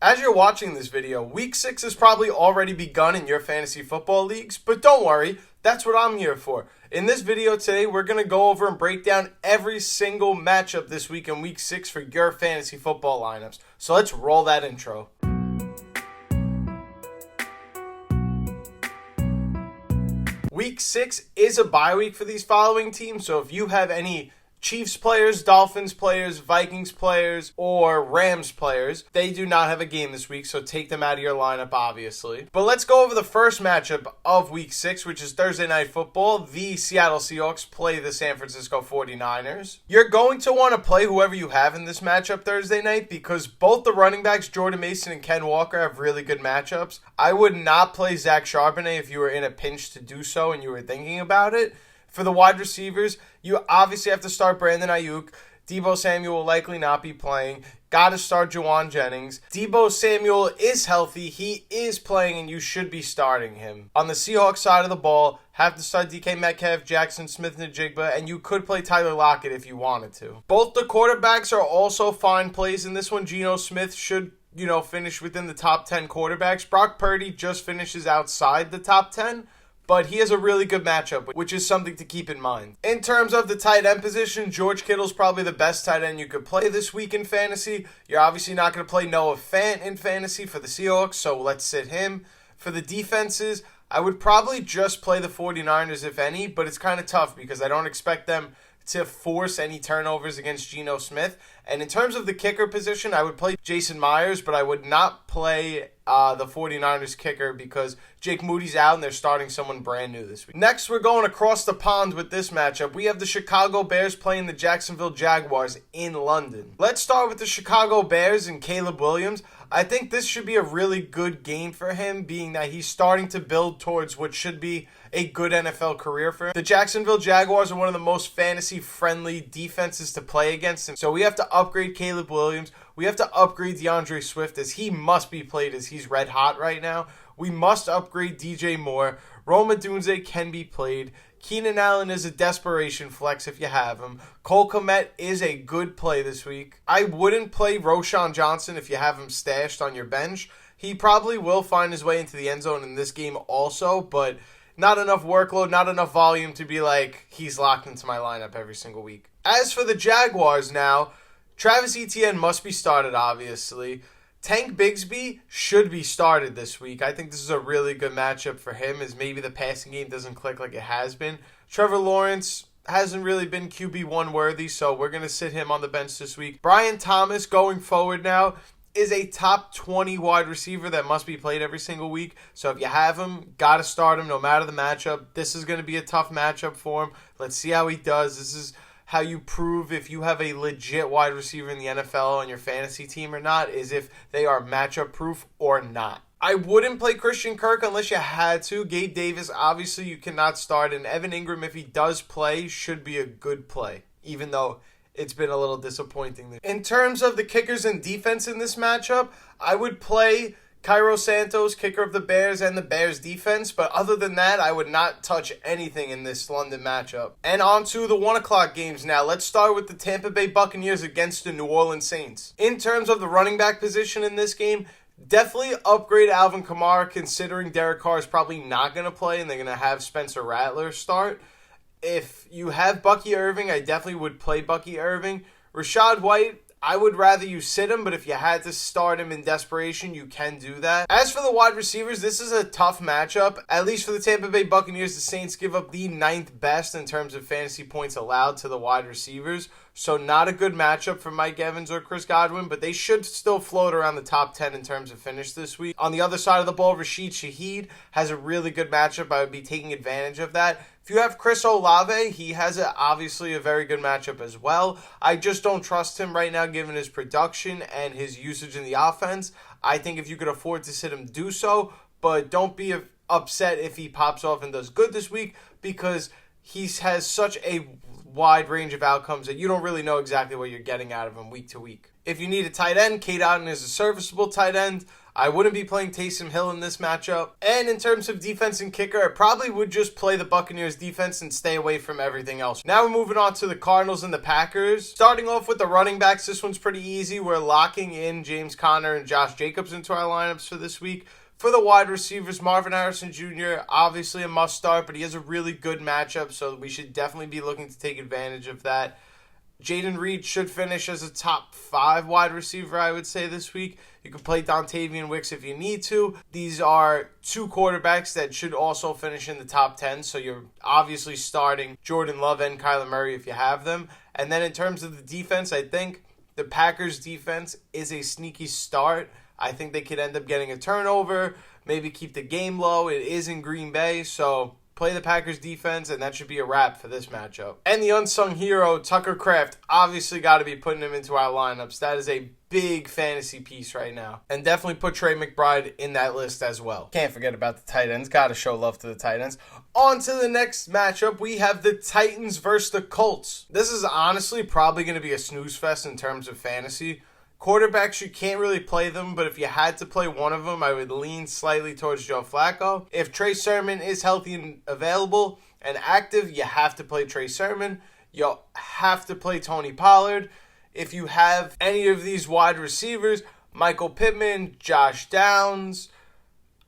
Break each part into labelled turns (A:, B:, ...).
A: As you're watching this video, Week 6 has probably already begun in your fantasy football leagues, but don't worry, that's what I'm here for. In this video today, we're going to go over and break down every single matchup this week in Week 6 for your fantasy football lineups. So let's roll that intro. Week 6 is a bye week for these following teams, so if you have any Chiefs players, Dolphins players, Vikings players, or Rams players, they do not have a game this week, so take them out of your lineup, obviously. But let's go over the first matchup of Week 6, which is Thursday Night Football. The Seattle Seahawks play the San Francisco 49ers. You're going to want to play whoever you have in this matchup Thursday night because both the running backs, Jordan Mason and Ken Walker, have really good matchups. I would not play Zach Charbonnet if you were in a pinch to do so and you were thinking about it. For the wide receivers, you obviously have to start Brandon Ayuk. Deebo Samuel will likely not be playing. Got to start Juwan Jennings. Deebo Samuel is healthy. He is playing, and you should be starting him. On the Seahawks side of the ball, have to start DK Metcalf, Jackson Smith-Njigba, and you could play Tyler Lockett if you wanted to. Both the quarterbacks are also fine plays in this one. Geno Smith should finish within the top 10 quarterbacks. Brock Purdy just finishes outside the top 10. But he has a really good matchup, which is something to keep in mind. In terms of the tight end position, George Kittle's probably the best tight end you could play this week in fantasy. You're obviously not going to play Noah Fant in fantasy for the Seahawks, so let's sit him. For the defenses, I would probably just play the 49ers, if any, but it's kind of tough because I don't expect them to force any turnovers against Geno Smith. And in terms of the kicker position, I would play Jason Myers, but I would not play the 49ers kicker because Jake Moody's out and they're starting someone brand new this week. Next, we're going across the pond with this matchup. We have the Chicago Bears playing the Jacksonville Jaguars in London. Let's start with the Chicago Bears and Caleb Williams. I think this should be a really good game for him, being that he's starting to build towards what should be a good NFL career for him. The Jacksonville Jaguars are one of the most fantasy-friendly defenses to play against him. So we have to upgrade Caleb Williams. We have to upgrade DeAndre Swift as he must be played as he's red hot right now. We must upgrade DJ Moore. Rome Odunze can be played. Keenan Allen is a desperation flex if you have him. Cole Kmet is a good play this week. I wouldn't play Roschon Johnson if you have him stashed on your bench. He probably will find his way into the end zone in this game also, but not enough workload, not enough volume to be like, he's locked into my lineup every single week. As for the Jaguars now, Travis Etienne must be started, obviously. Tank Bigsby should be started this week. I think this is a really good matchup for him as maybe the passing game doesn't click like it has been. Trevor Lawrence hasn't really been QB1 worthy, so we're going to sit him on the bench this week. Brian Thomas going forward now is a top 20 wide receiver that must be played every single week. So if you have him, got to start him no matter the matchup. This is going to be a tough matchup for him. Let's see how he does. This is how you prove if you have a legit wide receiver in the NFL on your fantasy team or not, is if they are matchup proof or not. I wouldn't play Christian Kirk unless you had to. Gabe Davis, obviously you cannot start. And Evan Ingram, if he does play, should be a good play, even though it's been a little disappointing. In terms of the kickers and defense in this matchup, I would play Cairo Santos, kicker of the Bears, and the Bears defense. But other than that, I would not touch anything in this London matchup. And on to the 1 o'clock games now. Let's start with the Tampa Bay Buccaneers against the New Orleans Saints. In terms of the running back position in this game, definitely upgrade Alvin Kamara considering Derek Carr is probably not going to play and they're going to have Spencer Rattler start. If you have Bucky Irving, I definitely would play Bucky Irving. Rachaad White, I would rather you sit him, but if you had to start him in desperation, you can do that. As for the wide receivers, this is a tough matchup. At least for the Tampa Bay Buccaneers, the Saints give up the 9th best in terms of fantasy points allowed to the wide receivers. So not a good matchup for Mike Evans or Chris Godwin, but they should still float around the top 10 in terms of finish this week. On the other side of the ball, Rashid Shaheed has a really good matchup. I would be taking advantage of that. If you have Chris Olave, he has obviously a very good matchup as well. I just don't trust him right now given his production and his usage in the offense. I think if you could afford to sit him, do so, but don't be upset if he pops off and does good this week because he has such a wide range of outcomes that you don't really know exactly what you're getting out of him week to week. If you need a tight end, Kate Otten is a serviceable tight end. I wouldn't be playing Taysom Hill in this matchup. And in terms of defense and kicker, I probably would just play the Buccaneers defense and stay away from everything else. Now we're moving on to the Cardinals and the Packers. Starting off with the running backs, this one's pretty easy. We're locking in James Conner and Josh Jacobs into our lineups for this week. For the wide receivers, Marvin Harrison Jr., obviously a must start, but he has a really good matchup, so we should definitely be looking to take advantage of that. Jaden Reed should finish as a top 5 wide receiver, I would say, this week. You can play Dontavian Wicks if you need to. These are 2 quarterbacks that should also finish in the top 10, so you're obviously starting Jordan Love and Kyler Murray if you have them. And then in terms of the defense, I think the Packers defense is a sneaky start. I think they could end up getting a turnover, maybe keep the game low. It is in Green Bay, so play the Packers defense, and that should be a wrap for this matchup. And the unsung hero, Tucker Kraft, obviously got to be putting him into our lineups. That is a big fantasy piece right now. And definitely put Trey McBride in that list as well. Can't forget about the tight ends. Got to show love to the tight ends. On to the next matchup. We have the Titans versus the Colts. This is honestly probably going to be a snooze fest in terms of fantasy. Quarterbacks, you can't really play them, but if you had to play one of them, I would lean slightly towards Joe Flacco. If Trey Sermon is healthy and available and active, you have to play Trey Sermon. You'll have to play Tony Pollard. If you have any of these wide receivers, Michael Pittman, Josh Downs,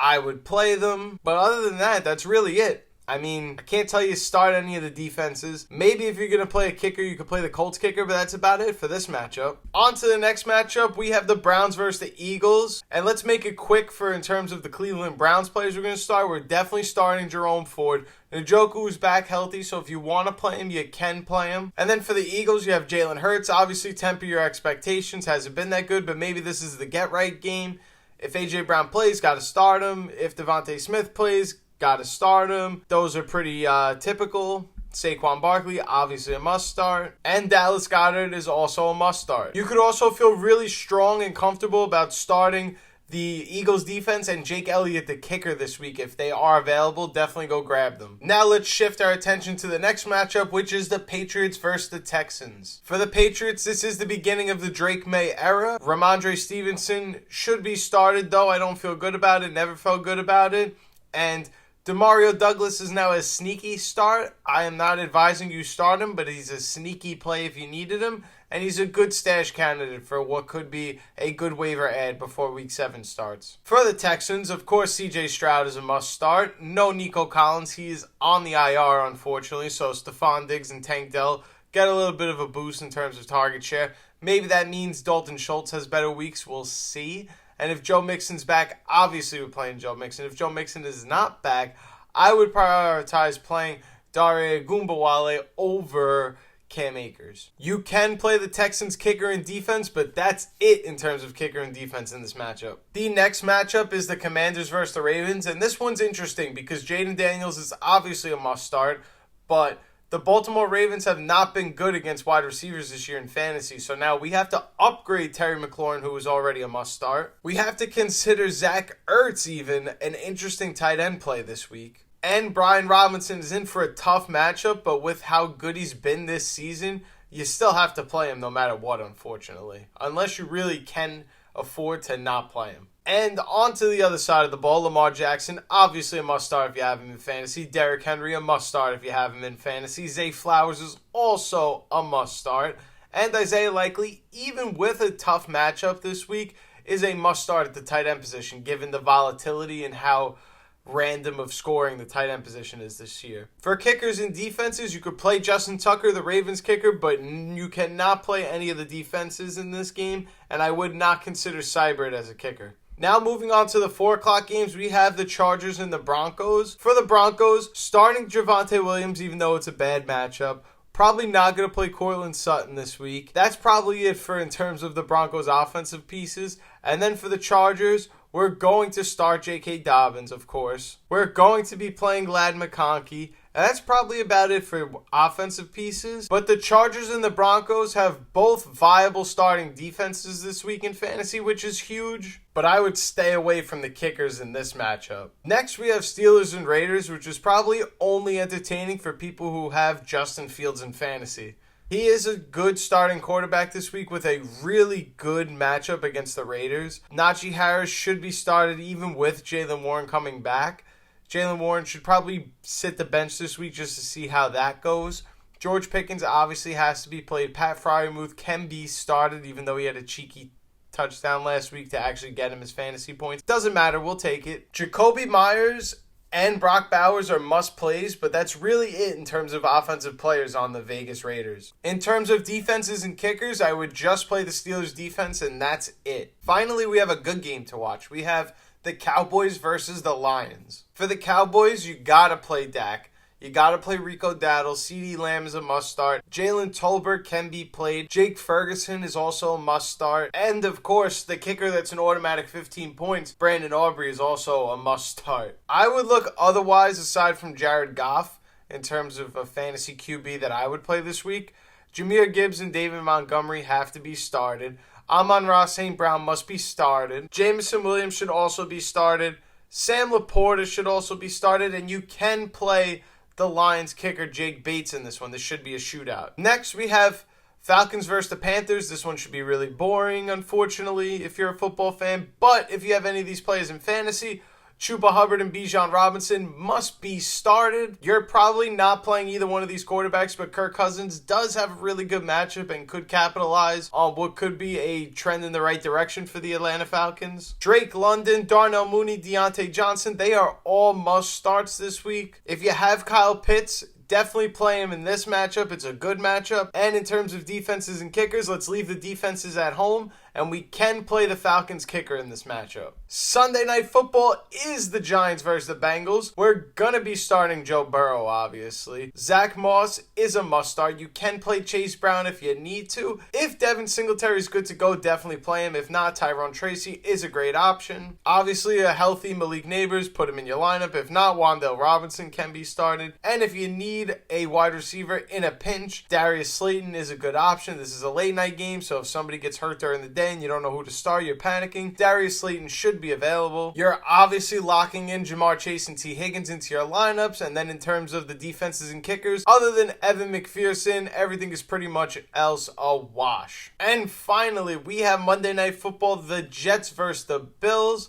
A: I would play them. But other than that, that's really it. I mean, I can't tell you to start any of the defenses. Maybe if you're going to play a kicker, you could play the Colts kicker, but that's about it for this matchup. On to the next matchup, we have the Browns versus the Eagles. And let's make it quick for in terms of the Cleveland Browns players we're going to start. We're definitely starting Jerome Ford. Njoku is back healthy, so if you want to play him, you can play him. And then for the Eagles, you have Jalen Hurts. Obviously, temper your expectations. Hasn't been that good, but maybe this is the get-right game. If A.J. Brown plays, got to start him. If Devontae Smith plays, got to start him. Those are pretty typical. Saquon Barkley, obviously a must start. And Dallas Goedert is also a must start. You could also feel really strong and comfortable about starting the Eagles defense and Jake Elliott, the kicker, this week. If they are available, definitely go grab them. Now let's shift our attention to the next matchup, which is the Patriots versus the Texans. For the Patriots, this is the beginning of the Drake May era. Ramondre Stevenson should be started, though. I don't feel good about it. Never felt good about it. And Demario Douglas is now a sneaky start. I am not advising you start him, but he's a sneaky play if you needed him. And he's a good stash candidate for what could be a good waiver ad before Week 7 starts. For the Texans, of course, C.J. Stroud is a must start. No Nico Collins. He is on the IR, unfortunately. So Stephon Diggs and Tank Dell get a little bit of a boost in terms of target share. Maybe that means Dalton Schultz has better weeks. We'll see. And if Joe Mixon's back, obviously we're playing Joe Mixon. If Joe Mixon is not back, I would prioritize playing Dare Ogunbowale over Cam Akers. You can play the Texans kicker and defense, but that's it in terms of kicker and defense in this matchup. The next matchup is the Commanders versus the Ravens, and this one's interesting because Jaden Daniels is obviously a must start, but the Baltimore Ravens have not been good against wide receivers this year in fantasy, so now we have to upgrade Terry McLaurin, who is already a must-start. We have to consider Zach Ertz even an interesting tight end play this week. And Brian Robinson is in for a tough matchup, but with how good he's been this season, you still have to play him no matter what, unfortunately. Unless you really can afford to not play him. And on to the other side of the ball, Lamar Jackson, obviously a must-start if you have him in fantasy. Derrick Henry, a must-start if you have him in fantasy. Zay Flowers is also a must-start. And Isaiah Likely, even with a tough matchup this week, is a must-start at the tight end position, given the volatility and how random of scoring the tight end position is this year. For kickers and defenses, you could play Justin Tucker, the Ravens kicker, but you cannot play any of the defenses in this game, and I would not consider Seibert as a kicker. Now moving on to the 4 o'clock games, we have the Chargers and the Broncos. For the Broncos, starting Javonte Williams, even though it's a bad matchup. Probably not going to play Courtland Sutton this week. That's probably it for in terms of the Broncos offensive pieces. And then for the Chargers, we're going to start J.K. Dobbins, of course. We're going to be playing Ladd McConkey. And that's probably about it for offensive pieces. But the Chargers and the Broncos have both viable starting defenses this week in fantasy, which is huge. But I would stay away from the kickers in this matchup. Next, we have Steelers and Raiders, which is probably only entertaining for people who have Justin Fields in fantasy. He is a good starting quarterback this week with a really good matchup against the Raiders. Najee Harris should be started even with Jaylen Warren coming back. Jaylen Warren should probably sit the bench this week just to see how that goes. George Pickens obviously has to be played. Pat Freiermuth can be started even though he had a cheeky touchdown last week to actually get him his fantasy points. Doesn't matter. We'll take it. Jacoby Myers and Brock Bowers are must plays, but that's really it in terms of offensive players on the Vegas Raiders. In terms of defenses and kickers, I would just play the Steelers defense and that's it. Finally, we have a good game to watch. We have the Cowboys versus the Lions. For the Cowboys, you gotta play Dak. You got to play Rico Dowdle. CeeDee Lamb is a must start. Jalen Tolbert can be played. Jake Ferguson is also a must start. And of course, the kicker that's an automatic 15 points, Brandon Aubrey, is also a must start. I would look otherwise aside from Jared Goff in terms of a fantasy QB that I would play this week. Jahmyr Gibbs and David Montgomery have to be started. Amon-Ra St. Brown must be started. Jameson Williams should also be started. Sam Laporta should also be started. And you can play the Lions kicker Jake Bates in this one. This should be a shootout. Next, we have Falcons versus the Panthers. This one should be really boring, unfortunately, if you're a football fan. But if you have any of these players in fantasy, Chuba Hubbard and Bijan Robinson must be started. You're probably not playing either one of these quarterbacks, but Kirk Cousins does have a really good matchup and could capitalize on what could be a trend in the right direction for the Atlanta Falcons. Drake London, Darnell Mooney, Deontay Johnson, they are all must starts this week. If you have Kyle Pitts, definitely play him in this matchup. It's a good matchup. And in terms of defenses and kickers, let's leave the defenses at home, and we can play the Falcons kicker in this matchup. Sunday Night Football is the Giants versus the Bengals. We're going to be starting Joe Burrow, obviously. Zach Moss is a must-start. You can play Chase Brown if you need to. If Devin Singletary is good to go, definitely play him. If not, Tyrone Tracy is a great option. Obviously, a healthy Malik Neighbors, put him in your lineup. If not, Wan'Dale Robinson can be started. And if you need a wide receiver in a pinch, Darius Slayton is a good option. This is a late-night game, so if somebody gets hurt during the day and you don't know who to start, you're panicking, Darius Slayton should be available. You're obviously locking in Jamar Chase and T. Higgins into your lineups, and then in terms of the defenses and kickers, other than Evan McPherson, everything is pretty much else a wash. And finally, we have Monday Night Football, the Jets versus the Bills.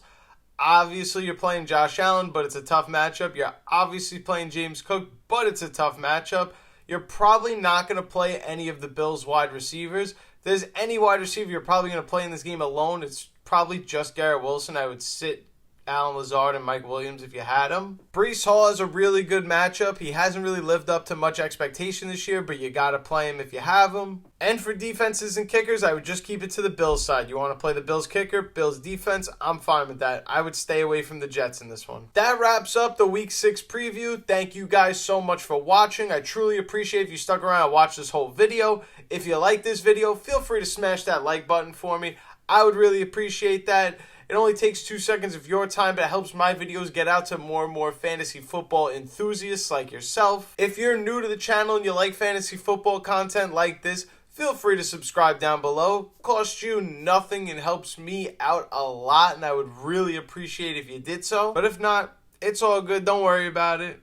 A: Obviously, you're playing Josh Allen, but it's a tough matchup. You're obviously playing James Cook, but it's a tough matchup. You're probably not going to play any of the Bills' wide receivers. If there's any wide receiver you're probably going to play in this game alone, it's probably just Garrett Wilson. I would sit Allen Lazard and Mike Williams if you had him. Breece Hall has a really good matchup. He hasn't really lived up to much expectation this year, but you got to play him if you have him. And for defenses and kickers, I would just keep it to the Bills side. You want to play the Bills kicker, Bills defense, I'm fine with that. I would stay away from the Jets in this one. That wraps up the Week 6 preview. Thank you guys so much for watching. I truly appreciate if you stuck around and watched this whole video. If you like this video, feel free to smash that like button for me. I would really appreciate that. It only takes 2 seconds of your time, but it helps my videos get out to more and more fantasy football enthusiasts like yourself. If you're new to the channel and you like fantasy football content like this, feel free to subscribe down below. Costs you nothing and helps me out a lot, and I would really appreciate if you did so. But if not, it's all good. Don't worry about it.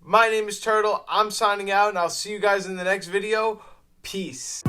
A: My name is Turtle. I'm signing out, and I'll see you guys in the next video. Peace.